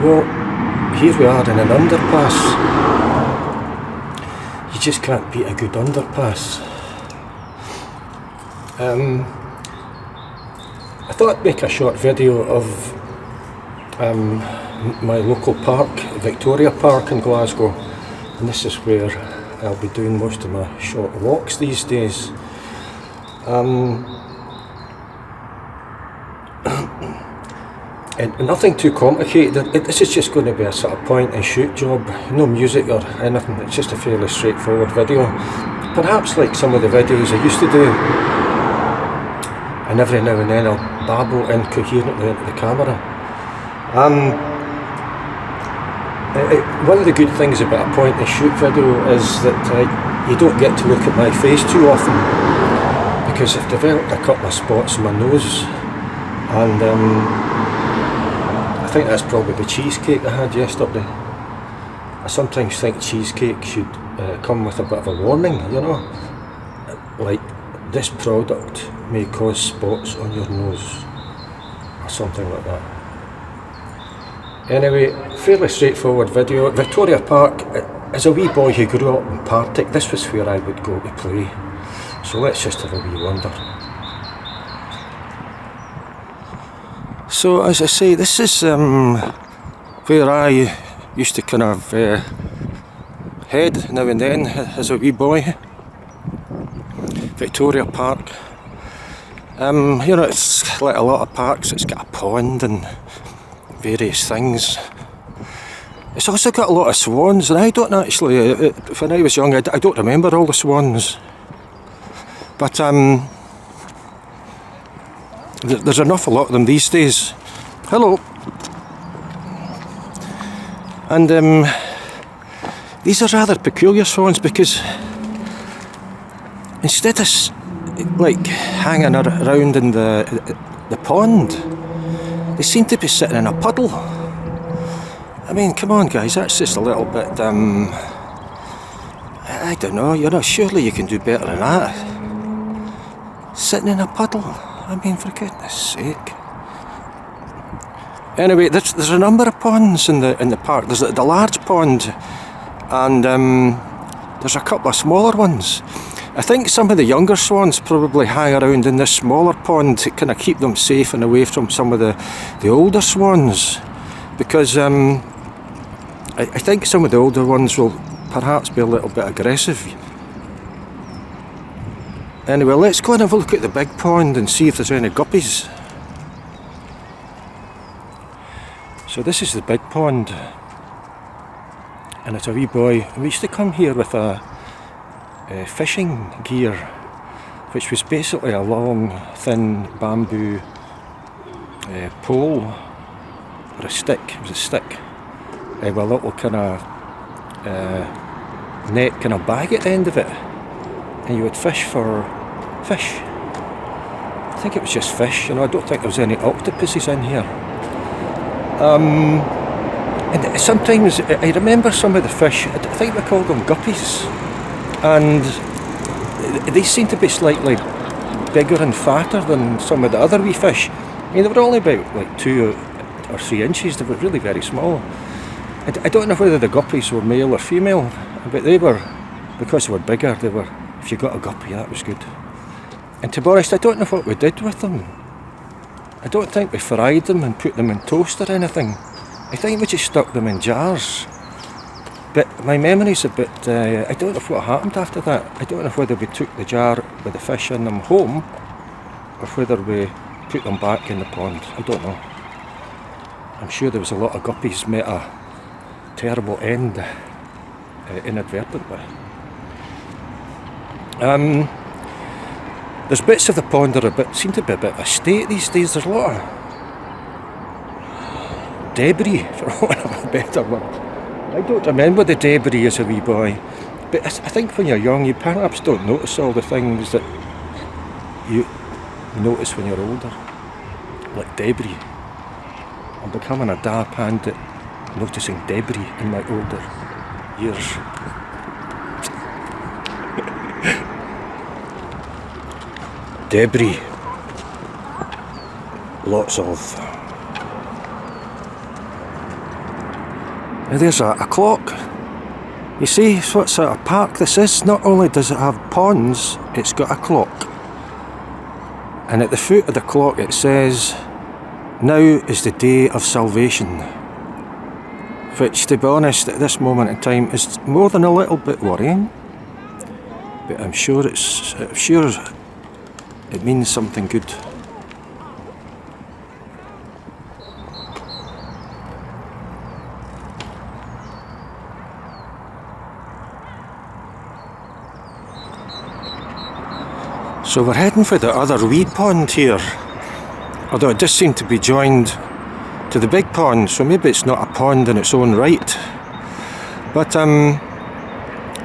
Well, here we are in an underpass. You just can't beat a good underpass. I thought I'd make a short video of my local park, Victoria Park in Glasgow, and this is where I'll be doing most of my short walks these days. And nothing too complicated. This is just going to be a sort of point and shoot job, no music or anything. It's just a fairly straightforward video, perhaps like some of the videos I used to do, and every now and then I'll babble incoherently into the camera. One of the good things about a point and shoot video is that you don't get to look at my face too often, because I've developed a couple of spots on my nose, and I think that's probably the cheesecake I had yesterday. I sometimes think cheesecake should come with a bit of a warning, you know, like this product may cause spots on your nose, or something like that. Anyway, fairly straightforward video. Victoria Park, as a wee boy who grew up in Partick, this was where I would go to play. So let's just have a wee wander. So as I say, this is where I used to kind of head now and then as a wee boy. Victoria Park. You know, it's like a lot of parks, it's got a pond and various things. It's also got a lot of swans, and I don't actually, when I was young, I don't remember all the swans. But there's an awful lot of them these days. Hello. And these are rather peculiar swans, because instead of like hanging around in the pond, they seem to be sitting in a puddle. I mean, come on guys, that's just a little bit, I don't know, you know, surely you can do better than that. Sitting in a puddle. I mean, for goodness sake. Anyway, there's a number of ponds in the park. There's the large pond, and there's a couple of smaller ones. I think some of the younger swans probably hang around in this smaller pond to kind of keep them safe and away from some of the older swans, because I think some of the older ones will perhaps be a little bit aggressive. Anyway, let's go and have a look at the big pond and see if there's any guppies. So this is the big pond, and as a wee boy we used to come here with a fishing gear, which was basically a long thin bamboo pole, or a stick. It was a stick with a little kind of net kind of bag at the end of it, and you would fish for fish. I think it was just fish, you know. I don't think there was any octopuses in here. And sometimes I remember some of the fish, I think we called them guppies, and they seem to be slightly bigger and fatter than some of the other wee fish. I mean, they were only about like 2 or 3 inches. They were really very small. I don't know whether the guppies were male or female, but they were, because they were bigger, they were, if you got a guppy, that was good. And to be honest, I don't know what we did with them. I don't think we fried them and put them in toast or anything. I think we just stuck them in jars. But my memory's a bit, I don't know what happened after that. I don't know whether we took the jar with the fish in them home, or whether we put them back in the pond. I don't know. I'm sure there was a lot of guppies met a terrible end inadvertently. There's bits of the pond that are seem to be a bit of a state these days. There's a lot of debris, for want of a better word. I don't remember the debris as a wee boy, but I think when you're young you perhaps don't notice all the things that you notice when you're older, like debris. I'm becoming a dab hand at noticing debris in my older years. Debris. Lots of. Now there's a clock. You see what sort of park this is? Not only does it have ponds, it's got a clock. And at the foot of the clock it says, "Now is the day of salvation." Which, to be honest, at this moment in time is more than a little bit worrying. But I'm sure it means something good. So we're heading for the other wee pond here, although it does seem to be joined to the big pond, so maybe it's not a pond in its own right. But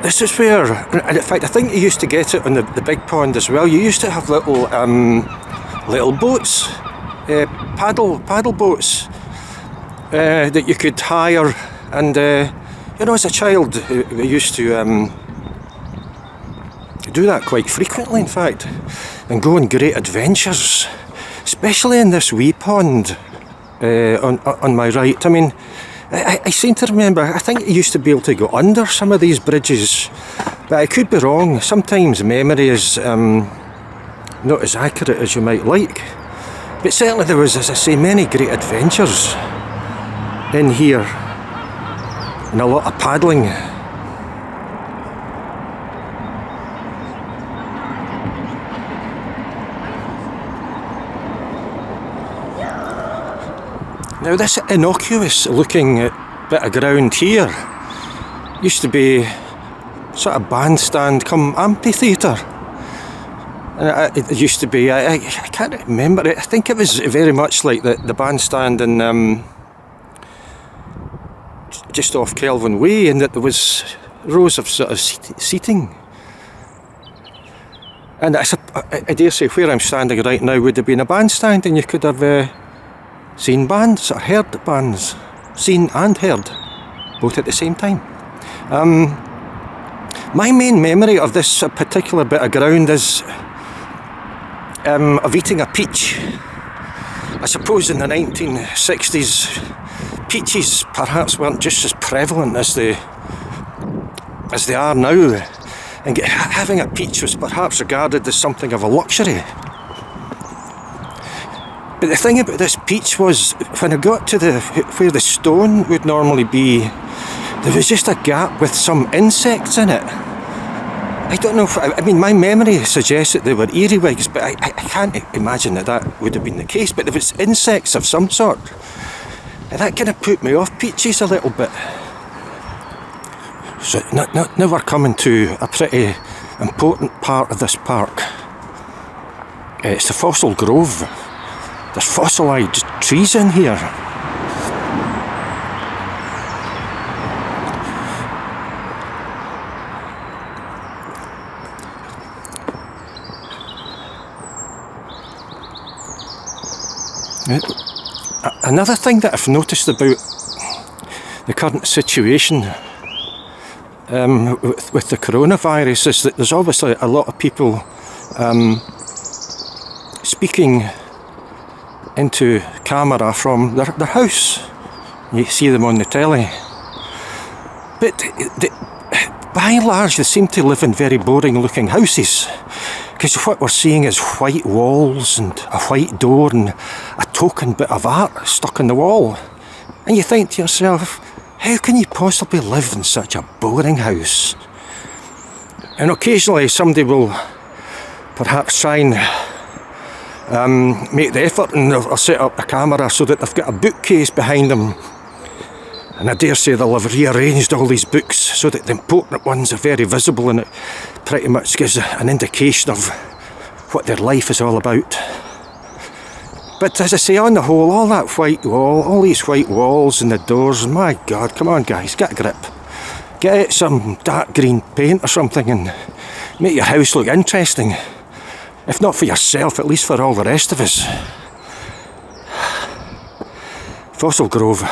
this is where, and in fact I think you used to get it on the big pond as well. You used to have little boats, paddle boats that you could hire, and as a child we used to do that quite frequently, in fact, and go on great adventures, especially in this wee pond on my right. I mean, I seem to remember, I think you used to be able to go under some of these bridges, but I could be wrong. Sometimes memory is not as accurate as you might like, but certainly there was, as I say, many great adventures in here, and a lot of paddling. Now this innocuous looking bit of ground here used to be sort of bandstand come amphitheatre. And it used to be, I can't remember it, I think it was very much like the bandstand in just off Kelvin Way, and that there was rows of sort of seating. And I dare say where I'm standing right now would have been a bandstand, and you could have seen bands or heard bands, seen and heard, both at the same time. My main memory of this particular bit of ground is of eating a peach. I suppose in the 1960s, peaches perhaps weren't just as prevalent as they are now, and having a peach was perhaps regarded as something of a luxury. But the thing about this peach was, when I got to where the stone would normally be, there was just a gap with some insects in it. I don't know if, my memory suggests that they were earwigs, but I can't imagine that would have been the case. But there was insects of some sort, and that kind of put me off peaches a little bit. So now we're coming to a pretty important part of this park. It's the Fossil Grove. There's fossilised trees in here. Another thing that I've noticed about the current situation with the coronavirus is that there's obviously a lot of people speaking into camera from their house. You see them on the telly, but by and large they seem to live in very boring looking houses, because what we're seeing is white walls and a white door and a token bit of art stuck on the wall, and you think to yourself, how can you possibly live in such a boring house? And occasionally somebody will perhaps try and make the effort, and they'll set up a camera so that they've got a bookcase behind them, and I dare say they'll have rearranged all these books so that the important ones are very visible, and it pretty much gives an indication of what their life is all about. But as I say, on the whole, all that white wall, all these white walls and the doors, my God, come on guys, get a grip. Get some dark green paint or something and make your house look interesting. If not for yourself, at least for all the rest of us. Fossil Grove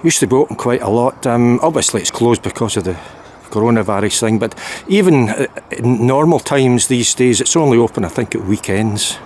used to be open quite a lot. Obviously it's closed because of the coronavirus thing, but even in normal times these days it's only open, I think, at weekends.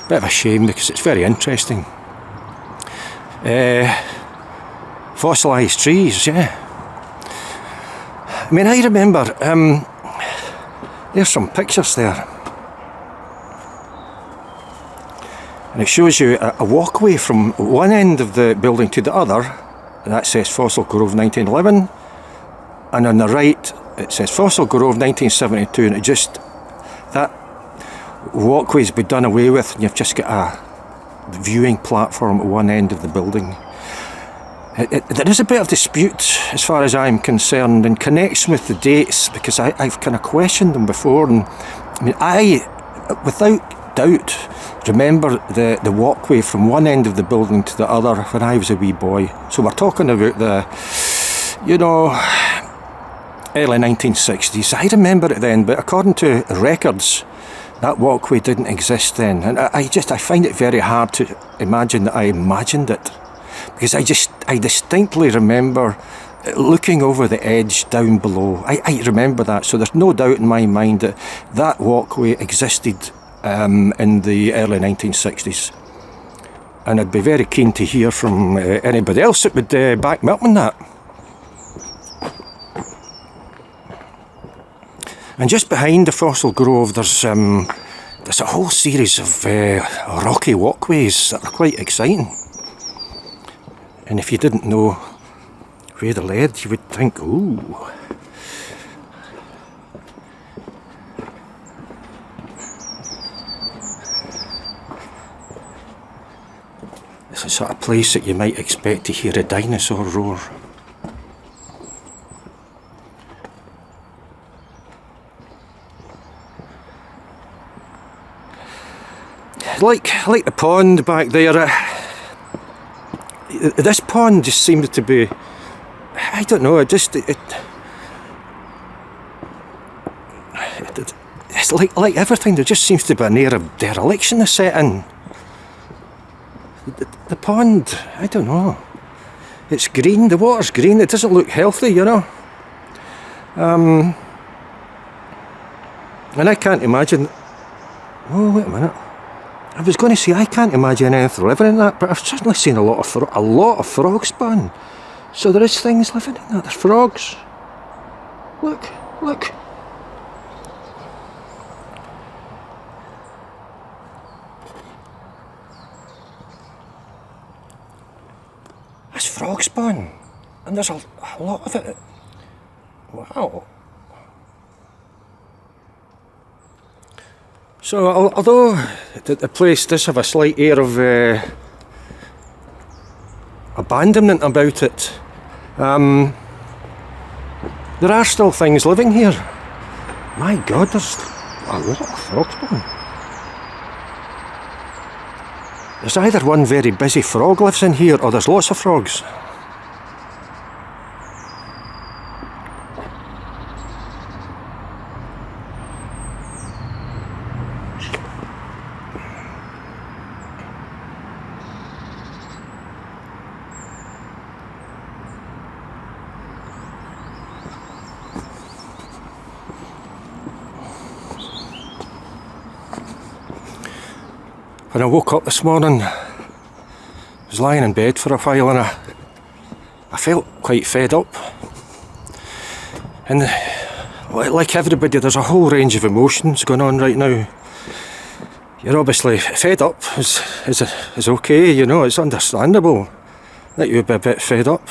Bit of a shame, because it's very interesting. Fossilised trees, yeah. I mean, I remember, there's some pictures there. And it shows you a walkway from one end of the building to the other. And that says Fossil Grove 1911. And on the right, it says Fossil Grove 1972. And it just, that walkway's been done away with. And you've just got a viewing platform at one end of the building. There is a bit of dispute, as far as I'm concerned, in connection with the dates, because I've kind of questioned them before. And I mean, I, without doubt, remember the walkway from one end of the building to the other when I was a wee boy. So we're talking about the, you know, early 1960s. I remember it then, but according to records, that walkway didn't exist then. And I find it very hard to imagine that I imagined it. Because I distinctly remember looking over the edge down below. I remember that, so there's no doubt in my mind that that walkway existed in the early 1960s. And I'd be very keen to hear from anybody else that would back me up on that. And just behind the Fossil Grove, there's a whole series of rocky walkways that are quite exciting. And if you didn't know where they led, you would think, ooh. It's the sort of place that you might expect to hear a dinosaur roar. Like the pond back there, this pond just seemed to be, I don't know, it's like everything, there just seems to be an air of dereliction to set in. The pond, I don't know, it's green, the water's green, it doesn't look healthy, you know. And I can't imagine, oh wait a minute, I was going to say I can't imagine anything living in that, but I've certainly seen a lot of frogs spawn. So there is things living in that. There's frogs. Look. That's frog spawn, and there's a lot of it. Wow. So, although the place does have a slight air of abandonment about it, there are still things living here. My God, there's a lot of frog spawn. There's either one very busy frog lives in here, or there's lots of frogs. When I woke up this morning, I was lying in bed for a while and I felt quite fed up. And like everybody, there's a whole range of emotions going on right now. You're obviously fed up is okay, you know, it's understandable that you'd be a bit fed up.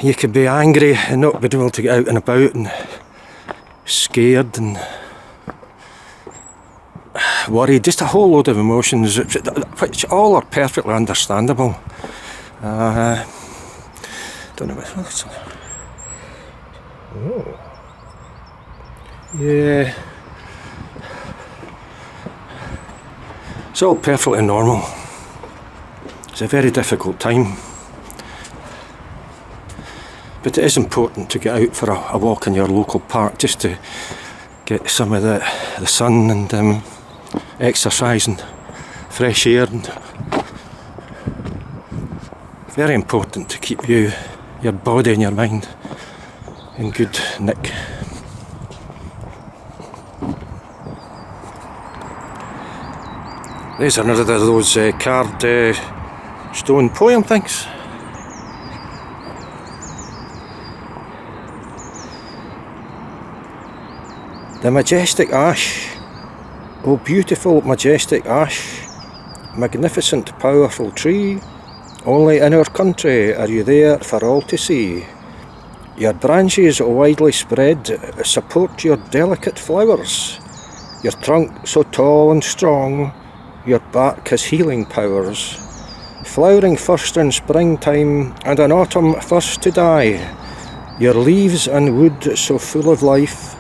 You can be angry and not be able to get out and about, and scared and worried, just a whole load of emotions which all are perfectly understandable. Don't know what. Oh. Yeah. It's all perfectly normal. It's a very difficult time. But it is important to get out for a walk in your local park just to get some of the sun and exercise and fresh air, and very important to keep your body and your mind in good nick. There's another of those carved stone poem things. The Majestic Ash. Oh beautiful Majestic Ash, magnificent powerful tree, only in our country are you there for all to see. Your branches widely spread support your delicate flowers, your trunk so tall and strong, your bark has healing powers. Flowering first in springtime and in autumn first to die, your leaves and wood so full of life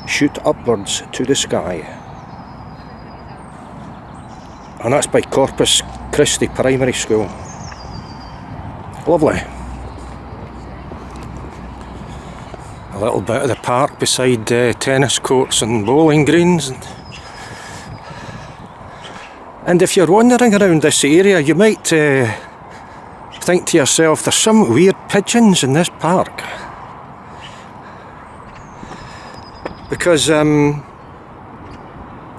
shoot upwards to the sky. And that's by Corpus Christi Primary School. Lovely. A little bit of the park beside tennis courts and bowling greens. And if you're wandering around this area, you might think to yourself, there's some weird pigeons in this park. Because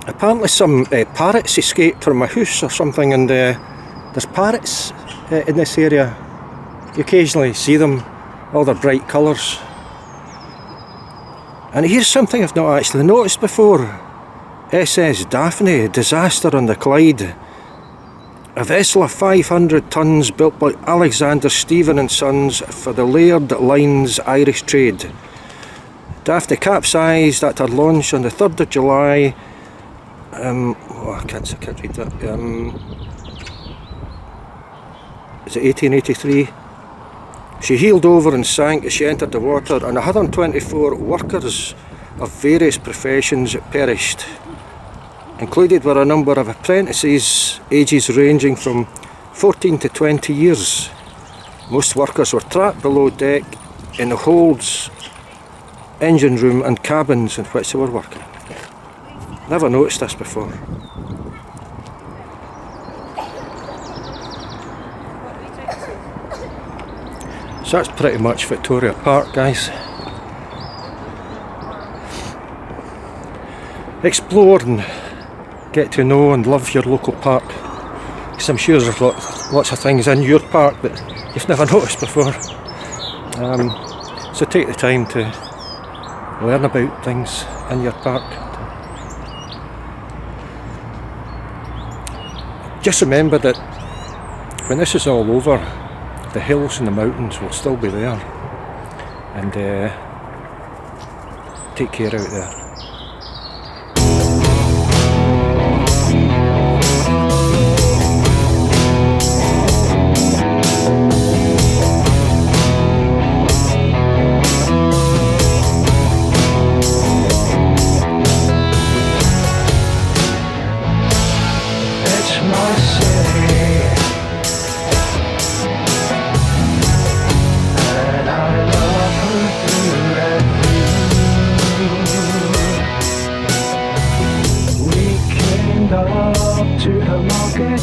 apparently some parrots escaped from a house or something, and there's parrots in this area. You occasionally see them, all their bright colours. And here's something I've not actually noticed before. SS Daphne, disaster on the Clyde. A vessel of 500 tons built by Alexander Stephen and Sons for the Laird Lines Irish trade. Daphne capsized at her launch on the 3rd of July. I can't read that. Is it 1883? She heeled over and sank as she entered the water, and 124 workers of various professions perished. Included were a number of apprentices, ages ranging from 14 to 20 years. Most workers were trapped below deck in the holds, engine room and cabins in which they were working. Never noticed this before. So that's pretty much Victoria Park, guys. Explore and get to know and love your local park, because I'm sure there's lots of things in your park that you've never noticed before. So take the time to learn about things in your park. Just remember that when this is all over, the hills and the mountains will still be there, and take care out there. To the market